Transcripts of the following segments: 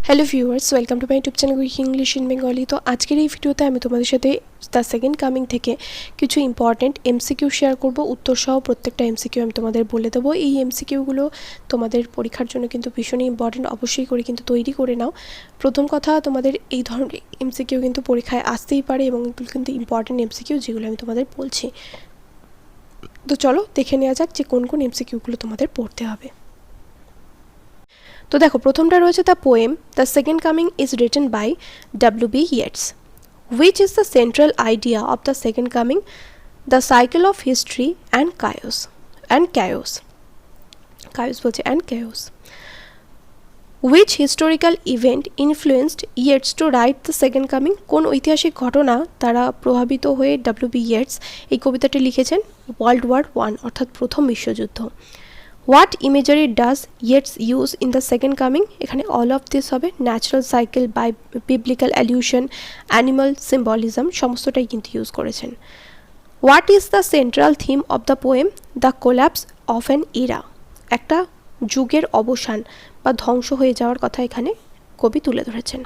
Hello viewers, welcome to my YouTube channel weak English in Bengali. তো আজকের এই ভিডিওতে আমি তোমাদের সাথে দ্য সেকেন্ড কামিং থেকে কিছু ইম্পর্টেন্ট এমসিকিউ শেয়ার করব। উত্তরসহ প্রত্যেকটা এমসিকিউ আমি তোমাদের বলে দেবো। এই এমসিকিউগুলো তোমাদের পরীক্ষার জন্য কিন্তু ভীষণই ইম্পর্টেন্ট, অবশ্যই করে কিন্তু তৈরি করে নাও। প্রথম কথা, তোমাদের এই ধরনের এমসিকিউ কিন্তু পরীক্ষায় আসতেই পারে এবং এগুলো কিন্তু ইম্পর্টেন্ট এমসিকিউ, যেগুলো আমি তোমাদের বলছি। তো চলো দেখে নেওয়া যাক যে কোন কোন এমসিকিউগুলো তোমাদের পড়তে হবে। তো দেখো, প্রথমটা রয়েছে the poem the second coming is written by W.B. Yeats. Which is the central idea of the second coming? The cycle of history and chaos. Which historical event influenced Yeats to write the second coming? কোন ঐতিহাসিক ঘটনা দ্বারা প্রভাবিত হয়ে W.B. Yeats এই কবিতাটি লিখেছেন? World war 1 অর্থাৎ প্রথম বিশ্বযুদ্ধ। What imagery does Yeats use in the second coming? এখানে all of this হবে। Natural cycle, by biblical allusion, animal symbolism সমস্তটাই কিন্তু ইউজ করেছেন। What is the central theme of the poem? The collapse of an era. একটা যুগের অবসান বা ধ্বংস হয়ে যাওয়ার কথা এখানে কবি তুলে ধরেছেন।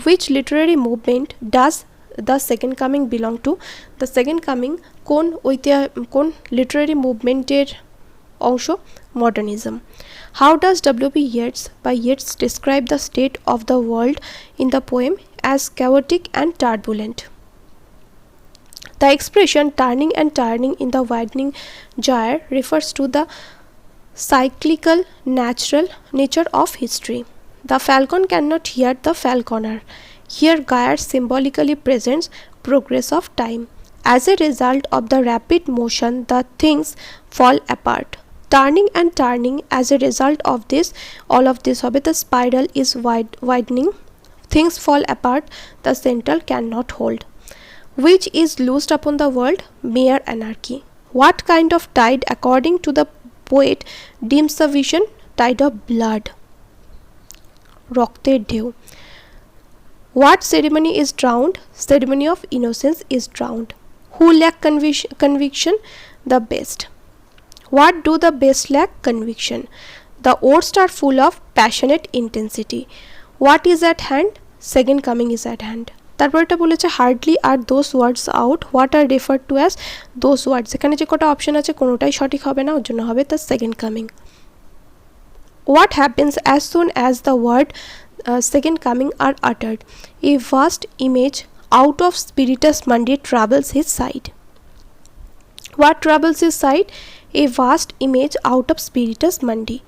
Which literary movement does the second coming belong to? The second coming কোন লিটারারি মুভমেন্টের অংশ? Modernism. How does W.B. Yeats describe the state of the world in the poem? As chaotic and turbulent. The expression turning and turning in the widening gyre refers to the cyclical natural nature of history. The falcon cannot hear the falconer. Here gyre symbolically presents progress of time. As a result of the rapid motion, the things fall apart. Turning and turning, as a result of this, all of this hobe, the spiral is widening, things fall apart, the central cannot hold. Which is loosed upon the world? Mere anarchy. What kind of tide, according to the poet, dims the vision? Tide of blood, রক্তের ঢেউ। What ceremony is drowned? Ceremony of innocence is drowned. Who lack conviction? The best. What do the best lack? Conviction. The worst are full of passionate intensity. What is at hand? Second coming is at hand. তারপর এটা বলেছে hardly are those words out what are refer to as those words. এখানে যে কটা option আছে কোনোটাই সঠিক হবে না, ওর জন্য হবে the second coming. What happens as soon as the word second coming are uttered? A vast image out of spiritus mundi troubles his sight. What troubles his sight? A vast image out of spiritus mundi.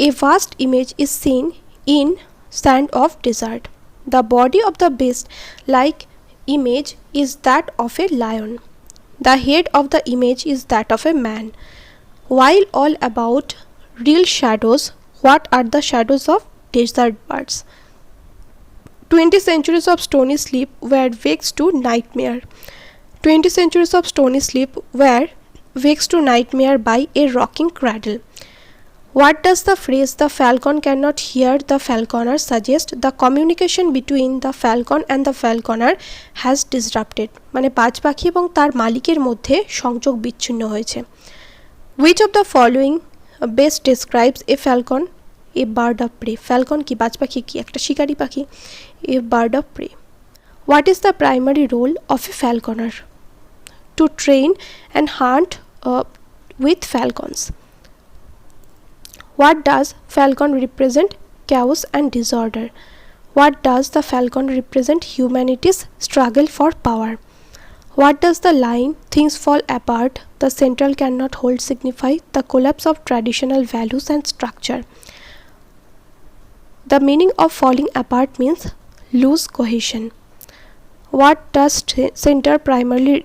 A vast image is seen in sand of desert. The body of the beast like image is that of a lion. The head of the image is that of a man. While all about real shadows, what are the shadows of desert birds? 20 centuries of stony sleep were wakes to nightmare. 20 centuries of stony sleep were wakes to nightmare by a rocking cradle. What does the phrase the falcon cannot hear the falconer suggest? The communication between the falcon and the falconer has disrupted. মানে বাজ পাখি এবং তার মালিকের মধ্যে সংযোগ বিচ্ছিন্ন হয়েছে। Which of the following best describes a falcon? A bird of prey. Falcon কি? বাজ পাখি কি? একটা শিকারী পাখি। A bird of prey. What is the primary role of a falconer? To train and hunt with falcons. What does falcon represent? Chaos and disorder. What does the falcon represent? Humanity's struggle for power. What does the line things fall apart, the central cannot hold signify? The collapse of traditional values and structure. The meaning of falling apart means lose cohesion. What does center primarily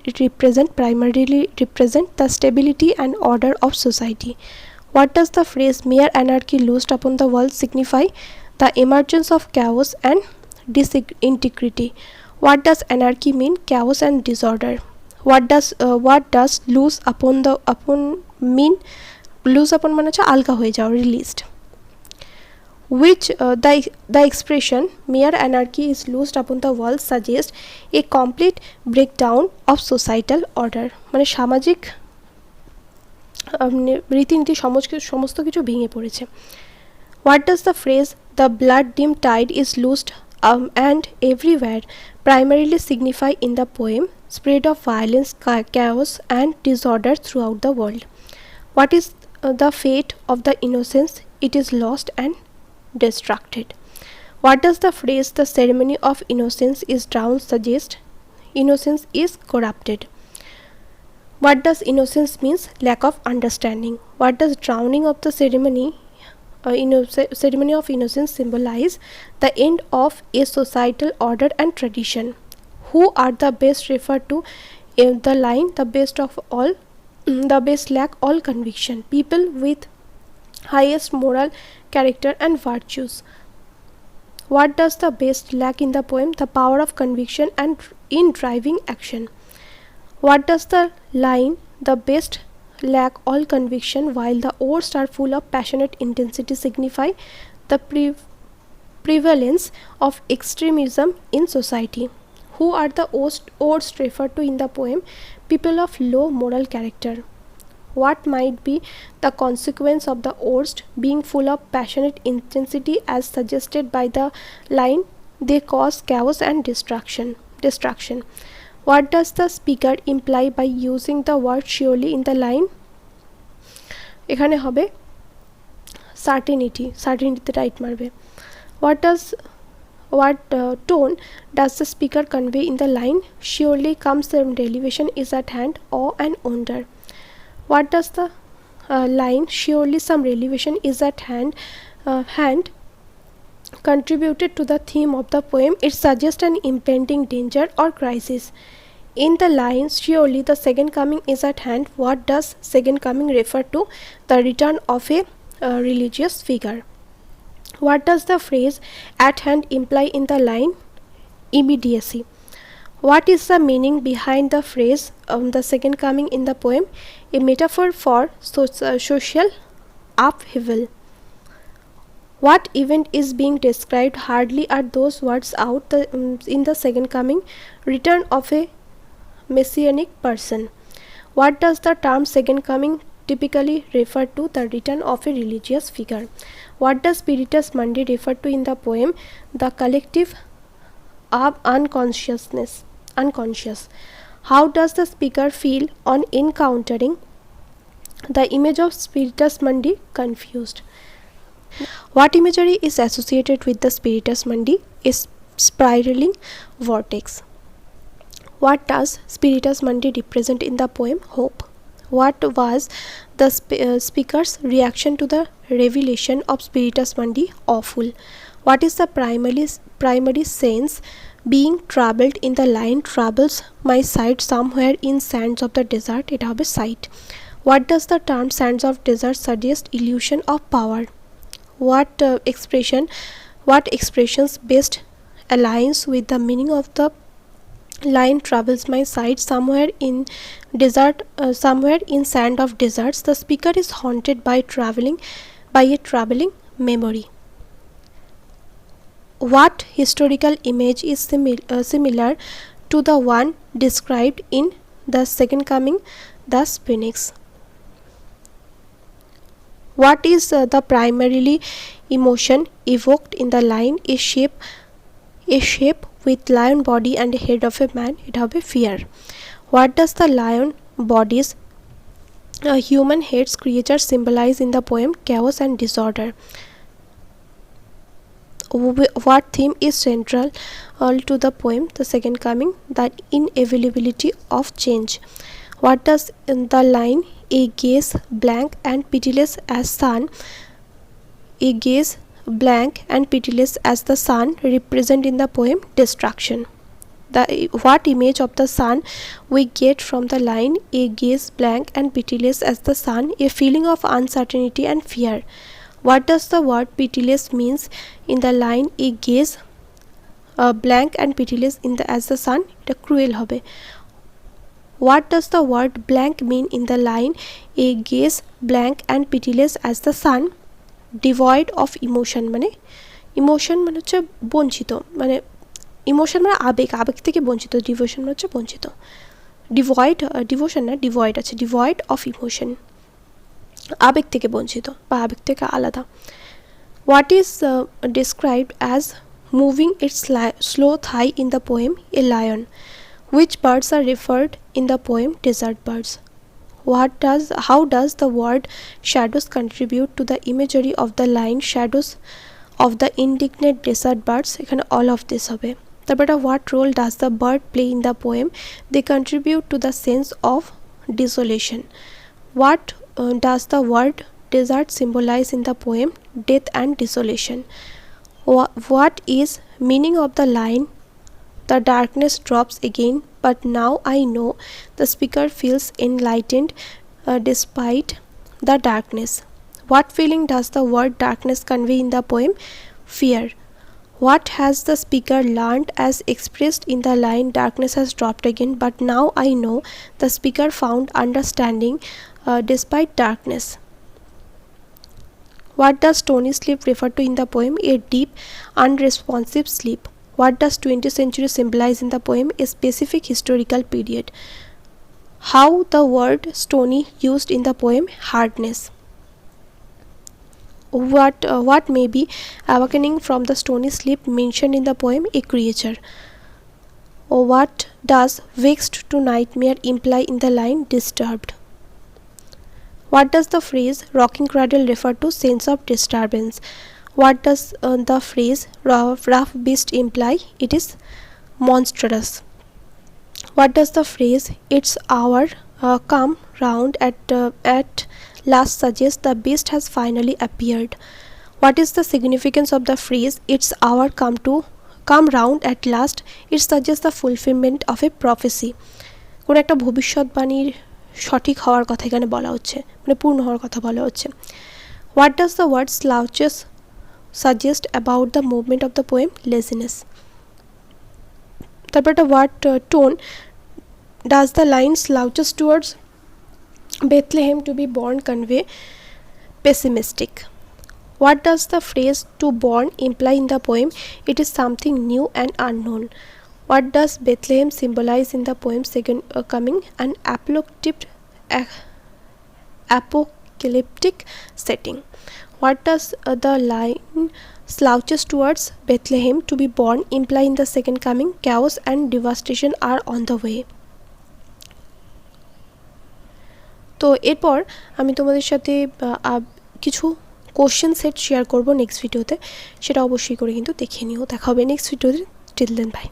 represent? The stability and order of society. What does the phrase mere anarchy loosed upon the world signify? The emergence of chaos and disintegrity. What does anarchy mean? Chaos and disorder. What does loose upon mean? Loose upon মানে হচ্ছে আলগা হয়ে যাওয়া, released. Which the expression mere anarchy is loosed upon the world suggests a complete breakdown of societal order. মানে সামাজিক রীতিনীতি সমস্ত কিছু ভেঙে পড়েছে। What does the phrase the blood dim tide is loosed and everywhere, primarily signify in the poem spread of violence, chaos and disorder throughout the world. What is the fate of the innocence? It is lost and distracted. What does the phrase the ceremony of innocence is drowned suggest? Innocence is corrupted. What does innocence means? Lack of understanding. What does drowning of the ceremony of innocence symbolize? The end of a societal order and tradition. Who are the best referred to in the line the best of all the best lack all conviction? People with highest moral character and virtues. What does the best lack in the poem? The power of conviction and in driving action. What does the line the best lack all conviction while the worst are full of passionate intensity signify? The prevalence of extremism in society. Who are the worst referred to in the poem? People of low moral character. What might be the consequence of the worst being full of passionate intensity as suggested by the line they cause chaos and destruction? What does the speaker imply by using the word surely in the line? এখানে হবে certainty তে right মারবে. What tone does the speaker convey in the line? Surely comes the revelation is at hand, awe and wonder. What does the line surely some revelation is at hand contributed to the theme of the poem? It suggests an impending danger or crisis. In the line surely the second coming is at hand, what does second coming refer to? The return of a religious figure. What does the phrase at hand imply in the line? Immediacy. What is the meaning behind the phrase the second coming in the poem? A metaphor for social upheaval. What event is being described? Hardly are those words out in the second coming. Return of a messianic person. What does the term second coming typically refer to? The return of a religious figure. What does Spiritus Mundi refer to in the poem? The collective unconscious. How does the speaker feel on encountering the image of Spiritus Mundi? Confused. What imagery is associated with the Spiritus Mundi? A spiraling vortex. What does Spiritus Mundi represent in the poem? Hope. What was the speaker's reaction to the revelation of Spiritus Mundi? Awful. What is the primary sense being troubled in the line? Troubles my sight somewhere in sands of the desert? It have a sight. What does the term sands of desert suggest? Illusion of power. What expressions best aligns with the meaning of the line troubles my sight somewhere in desert, somewhere in sand of deserts? The speaker is haunted by a traveling memory. What historical image is similar to the one described in the second coming? The phoenix. What is the primarily emotion evoked in the line? A shape with lion body and a head of a man? It have a fear. What does the lion body's human heads creature symbolize in the poem? Chaos and disorder. What theme is central to the poem The Second Coming? The inevitability of change. What does the line a gaze blank and pitiless as sun represent in the poem? Destruction. What image of the sun we get from the line a gaze blank and pitiless as the sun? A feeling of uncertainty and fear. What does the word pitiless means in the line a gaze blank and pitiless as the sun? এটা cruel হবে. What does the word blank mean in the line a gaze blank and pitiless as the sun? Devoid of emotion. মানে emotion মানে হচ্ছে বঞ্চিত, মানে emotion মানে আবেগ থেকে বঞ্চিত, ডিভোশন মানে হচ্ছে বঞ্চিত। ডিভয়েড আছে, ডিভয়েড অফ ইমোশন, আবেগ থেকে বঞ্চিত বা আবেগ থেকে আলাদা। What is described as moving its slow thigh in the poem A Lion? Which birds are referred in the poem Desert Birds? How does the word shadows contribute to the imagery of the line shadows of the indignant desert birds? এখানে all of this হবে। তারপর what role does the bird play in the poem? They contribute to the sense of desolation. What does the word desert symbolize in the poem Death and Desolation? What is meaning of the line The darkness drops again, but now I know? The speaker feels enlightened despite the darkness. What feeling does the word darkness convey in the poem? Fear. What has the speaker learned as expressed in the line Darkness has dropped again, but now I know? The speaker found understanding despite darkness. What does stony sleep refer to in the poem? A deep, unresponsive sleep. What does 20th century symbolize in the poem? A specific historical period. How the word stony used in the poem? Hardness. What may be awakening from the stony sleep mentioned in the poem? A creature. What does vexed to nightmare imply in the line Disturbed? What does the phrase rocking cradle refer to? Sense of disturbance. What does the phrase rough beast imply? It is monstrous. What does the phrase its hour come round at last suggest? The beast has finally appeared. What is the significance of the phrase its hour come round at last? It suggests the fulfillment of a prophecy. কোন একটা ভবিষ্যৎবাণীর সঠিক হওয়ার কথা এখানে বলা হচ্ছে, মানে পূর্ণ হওয়ার কথা বলা হচ্ছে। What does the word slouches suggest about the movement of the poem? Laziness. তারপর একটা what tone does the line slouches towards Bethlehem to be born convey? Pessimistic. What does the phrase to born imply in the poem? It is something new and unknown. What does Bethlehem symbolize in the poem Second Coming? An apocalyptic setting. What does the line slouches towards Bethlehem to be born imply in the second coming? Chaos and devastation are on the way. তো এরপর আমি তোমাদের সাথে কিছু question set share করব next ভিডিওতে, সেটা অবশ্যই করে কিন্তু দেখে নিও। দেখা হবে নেক্সট ভিডিওতে। Till then by.